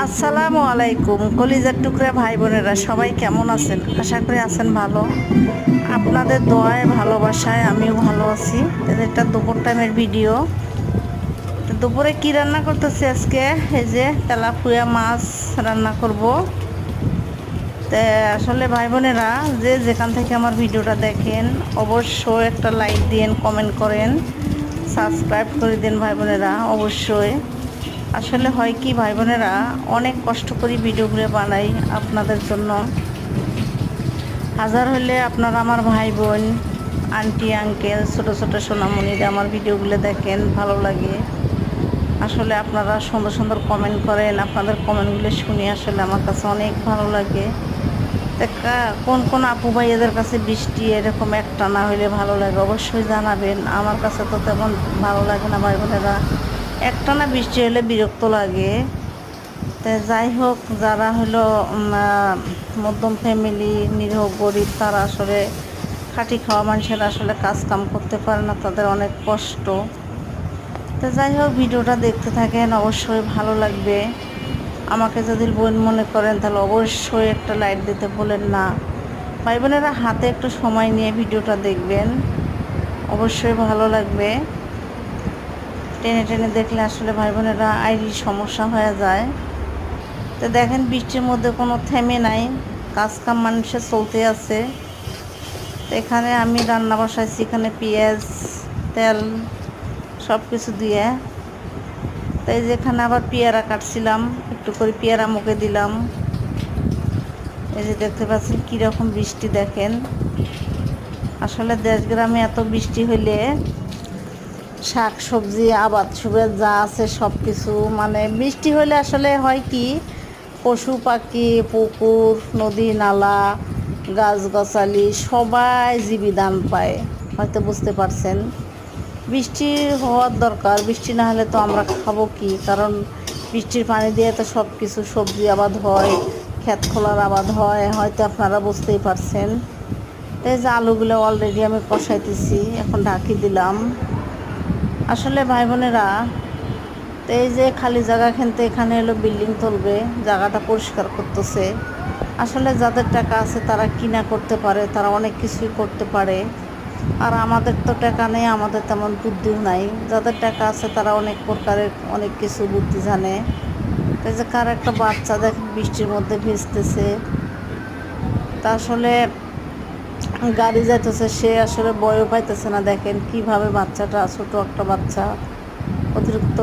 আসসালামু আলাইকুম কলিজার টুকরা ভাই বোনেরা, সবাই কেমন আছেন? আশা করি আছেন ভালো। আপনাদের দোয়ায় ভালোবাসায় আমিও ভালো আছি। এটা দুপুর টাইমের ভিডিও। তো দুপুরে কি রান্না করতেছি আজকে? এই যে তেলাপুয়া মাছ রান্না করব। তো আসলে ভাই বোনেরা, যে যেখান থেকে আমার ভিডিওটা দেখেন অবশ্যই একটা লাইক দিন, কমেন্ট করেন, সাবস্ক্রাইব করে দিন ভাই বোনেরা অবশ্যই। আসলে হয় কি ভাই বোনেরা, অনেক কষ্ট করে ভিডিওগুলো বানাই আপনাদের জন্য। হাজার হলে আপনারা আমার ভাই বোন, আন্টি আঙ্কেল, ছোটো ছোটো সোনামণিরা আমার ভিডিওগুলো দেখেন, ভালো লাগে। আসলে আপনারা সুন্দর সুন্দর কমেন্ট করেন, আপনাদের কমেন্টগুলো শুনি আসলে আমার কাছে অনেক ভালো লাগে। কোন কোন আপু ভাইয়াদের কাছে বৃষ্টি এরকম একটা না হইলে ভালো লাগে অবশ্যই জানাবেন। আমার কাছে তো তেমন ভালো লাগে না ভাই বোনেরা, একটানা বৃষ্টি হলে বিরক্ত লাগে। তো যাই হোক, যারা হলো মধ্যম ফ্যামিলি, নিরীহ গরিব, তারা আসলে খাটি খাওয়া মানুষেরা আসলে কাজ কাম করতে পারে না, তাদের অনেক কষ্ট। তো যাই হোক, ভিডিওটা দেখতে থাকেন, অবশ্যই ভালো লাগবে। আমাকে যদি বোন মনে করেন তাহলে অবশ্যই একটা লাইক দিতে ভুলেন না। ভাই বোনেরা, হাতে একটু সময় নিয়ে ভিডিওটা দেখবেন, অবশ্যই ভালো লাগবে। টেনে টেনে দেখলে আসলে ভাই বোনেরা আইডি সমস্যা হয়ে যায়। তো দেখেন, বৃষ্টির মধ্যে কোনো থেমে নাই, কাজ কাম মানুষের চলতে আছে। তো এখানে আমি রান্না বসাইছি, এখানে পেঁয়াজ, তেল সব কিছু দিয়ে। তাই যেখানে আবার পেয়ারা কাটছিলাম, একটু করে পেয়ারা মুখে দিলাম। এই যে দেখতে পাচ্ছেন কীরকম বৃষ্টি দেখেন। আসলে দেশ গ্রামে এত বৃষ্টি হইলে শাক সবজি আবাদ সুবাদ যা আছে সব কিছু, মানে বৃষ্টি হলে আসলে হয় কি, পশু পাখি, পুকুর, নদী নালা, গাছগাছালি সবাই জীবিদান পায়। হয়তো বুঝতে পারছেন, বৃষ্টি হওয়ার দরকার। বৃষ্টি না হলে তো আমরা খাবো কি? কারণ বৃষ্টির পানি দিয়ে তো সব কিছু সবজি আবাদ হয়, ক্ষেত খোলার আবাদ হয়, হয়তো আপনারা বুঝতেই পারছেন। এই যে আলুগুলো অলরেডি আমি কষাইতেছি, এখন ঢাকি দিলাম। আসলে ভাই বোনেরা, তো এই যে খালি জায়গা খেনতে এখানে এলো বিল্ডিং তুলবে, জায়গাটা পরিষ্কার করতেছে। আসলে যাদের টাকা আছে তারা কিনা করতে পারে, তারা অনেক কিছুই করতে পারে। আর আমাদের তো টাকা নেই, আমাদের তেমন বুদ্ধিও নাই। যাদের টাকা আছে তারা অনেক প্রকারের অনেক কিছু বুদ্ধি জানে। এই যে কার একটা বাচ্চা দেখেন বৃষ্টির মধ্যে ভিজতেছে, তা আসলে গাড়ি যাইতেছে, সে আসলে ভয়ও পাইতেছে না। দেখেন কিভাবে বাচ্চাটা, ছোটো একটা বাচ্চা, অতিরিক্ত